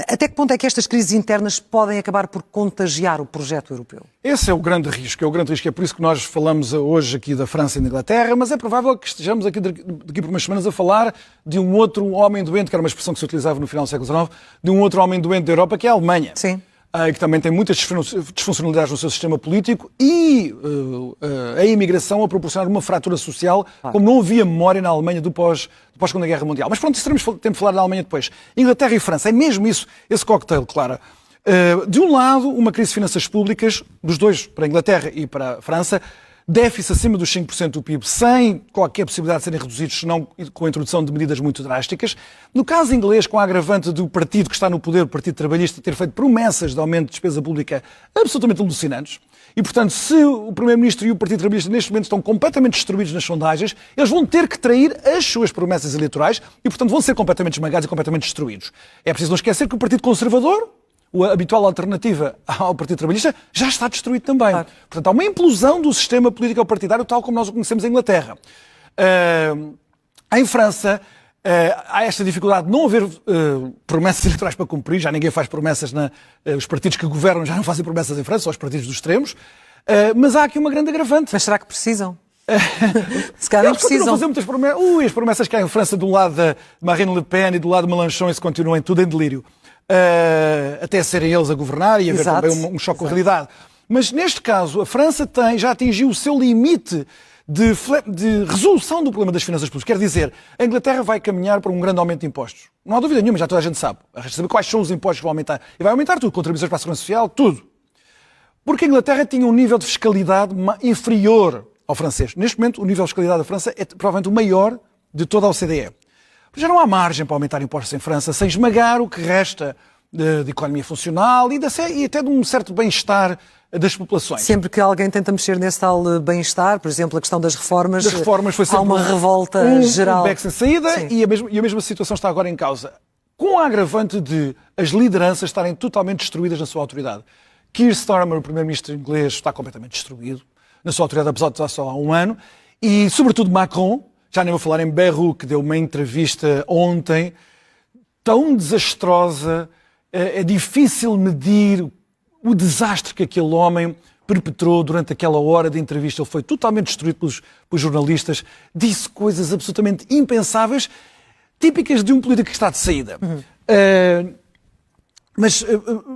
Até que ponto é que estas crises internas podem acabar por contagiar o projeto europeu? Esse é o grande risco, é por isso que nós falamos hoje aqui da França e da Inglaterra, mas é provável que estejamos aqui daqui por umas semanas a falar de um outro homem doente, que era uma expressão que se utilizava no final do século XIX, de um outro homem doente da Europa, que é a Alemanha. Sim. Que também tem muitas disfuncionalidades no seu sistema político e a imigração a proporcionar uma fratura social, como não havia memória na Alemanha do pós-Segunda Guerra Mundial. Mas pronto, isso teremos tempo de falar da Alemanha depois. Inglaterra e França, é mesmo isso, esse cocktail, Clara. De um lado, uma crise de finanças públicas, dos dois, para a Inglaterra e para a França, déficit acima dos 5% do PIB, sem qualquer possibilidade de serem reduzidos, senão com a introdução de medidas muito drásticas. No caso inglês, com a agravante do partido que está no poder, o Partido Trabalhista, ter feito promessas de aumento de despesa pública absolutamente alucinantes. E, portanto, se o Primeiro-Ministro e o Partido Trabalhista neste momento estão completamente destruídos nas sondagens, eles vão ter que trair as suas promessas eleitorais e, portanto, vão ser completamente esmagados e completamente destruídos. É preciso não esquecer que o Partido Conservador, a habitual alternativa ao Partido Trabalhista, já está destruído também. Claro. Portanto, há uma implosão do sistema político-partidário tal como nós o conhecemos em Inglaterra. Em França, há esta dificuldade de não haver promessas eleitorais para cumprir, já ninguém faz promessas, os partidos que governam já não fazem promessas em França, só os partidos dos extremos, mas há aqui uma grande agravante. Mas será que precisam? Se calhar não precisam. Fazer muitas promessas. As promessas que há em França do lado de Marine Le Pen e do lado de Mélenchon, isso continua tudo em delírio. Até serem eles a governar e haver também um choque com a realidade. Mas neste caso, a França já atingiu o seu limite de resolução do problema das finanças públicas. Quer dizer, a Inglaterra vai caminhar para um grande aumento de impostos. Não há dúvida nenhuma, já toda a gente sabe. Resta saber quais são os impostos que vão aumentar. E vai aumentar tudo, contribuições para a segurança social, tudo. Porque a Inglaterra tinha um nível de fiscalidade inferior ao francês. Neste momento, o nível de fiscalidade da França é provavelmente o maior de toda a OCDE. Já não há margem para aumentar impostos em França sem esmagar o que resta de economia funcional e até de um certo bem-estar das populações. Sempre que alguém tenta mexer nesse tal bem-estar, por exemplo, a questão das reformas foi sempre há uma revolta geral. Um beco sem saída e a mesma situação está agora em causa. Com a agravante de as lideranças estarem totalmente destruídas na sua autoridade. Keir Starmer, o primeiro-ministro inglês, está completamente destruído na sua autoridade, apesar de estar só há um ano. E, sobretudo, Macron, já nem vou falar em Bayrou, que deu uma entrevista ontem, tão desastrosa, é difícil medir o desastre que aquele homem perpetrou durante aquela hora de entrevista. Ele foi totalmente destruído pelos jornalistas, disse coisas absolutamente impensáveis, típicas de um político que está de saída. Mas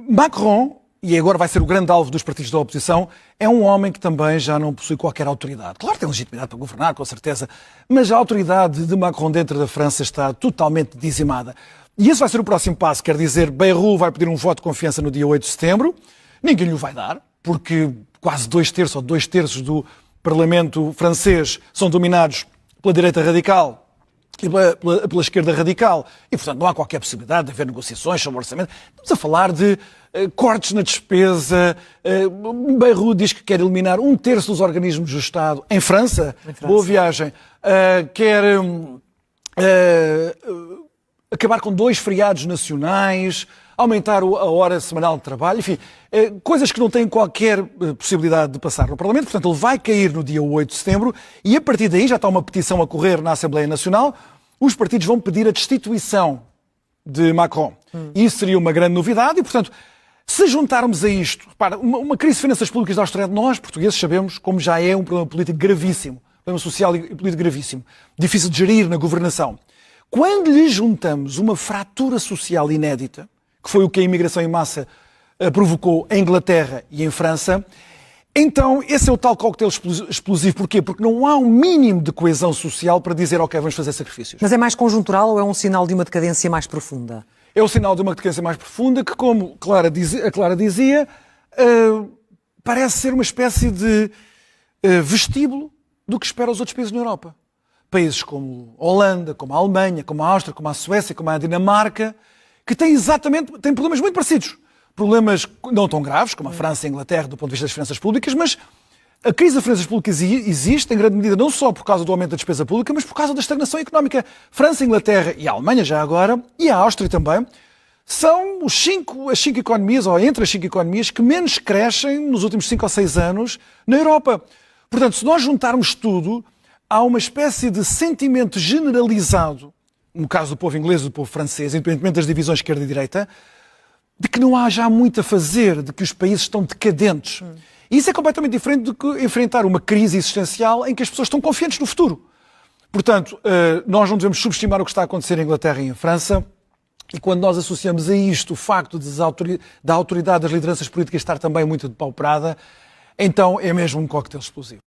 Macron, e agora vai ser o grande alvo dos partidos da oposição, é um homem que também já não possui qualquer autoridade. Claro que tem legitimidade para governar, com certeza, mas a autoridade de Macron dentro da França está totalmente dizimada. E esse vai ser o próximo passo, quer dizer, Bayrou vai pedir um voto de confiança no dia 8 de setembro, ninguém lhe vai dar, porque quase 2/3 ou 2/3 do Parlamento francês são dominados pela direita radical e pela esquerda radical, e portanto não há qualquer possibilidade de haver negociações sobre o orçamento. Estamos a falar de cortes na despesa. Bayrou diz que quer eliminar 1/3 dos organismos do Estado em França. Boa viagem. Quer acabar com 2 feriados nacionais, aumentar a hora semanal de trabalho, enfim, coisas que não têm qualquer possibilidade de passar no Parlamento. Portanto, ele vai cair no dia 8 de setembro e a partir daí já está uma petição a correr na Assembleia Nacional. Os partidos vão pedir a destituição de Macron. Isso seria uma grande novidade e, portanto, se juntarmos a isto, repara, uma crise de finanças públicas da austeridade, nós, portugueses, sabemos como já é um problema político gravíssimo, um problema social e político gravíssimo, difícil de gerir na governação. Quando lhe juntamos uma fratura social inédita, que foi o que a imigração em massa provocou em Inglaterra e em França, então esse é o tal coquetel explosivo. Porquê? Porque não há um mínimo de coesão social para dizer, ok, vamos fazer sacrifícios. Mas é mais conjuntural ou é um sinal de uma decadência mais profunda? É o sinal de uma decadência mais profunda que, como a Clara dizia, parece ser uma espécie de vestíbulo do que espera os outros países na Europa. Países como a Holanda, como a Alemanha, como a Áustria, como a Suécia, como a Dinamarca, que têm problemas muito parecidos. Problemas não tão graves, como a França e a Inglaterra, do ponto de vista das finanças públicas, mas a crise das finanças públicas existe, em grande medida, não só por causa do aumento da despesa pública, mas por causa da estagnação económica. França, Inglaterra e a Alemanha, já agora, e a Áustria também, são as 5 economias, ou entre as 5 economias, que menos crescem nos últimos 5 ou 6 anos na Europa. Portanto, se nós juntarmos tudo, há uma espécie de sentimento generalizado, no caso do povo inglês e do povo francês, independentemente das divisões esquerda e direita, de que não há já muito a fazer, de que os países estão decadentes. E isso é completamente diferente do que enfrentar uma crise existencial em que as pessoas estão confiantes no futuro. Portanto, nós não devemos subestimar o que está a acontecer em Inglaterra e em França, e quando nós associamos a isto o facto da autoridade das lideranças políticas estar também muito depauperada, então é mesmo um coquetel explosivo.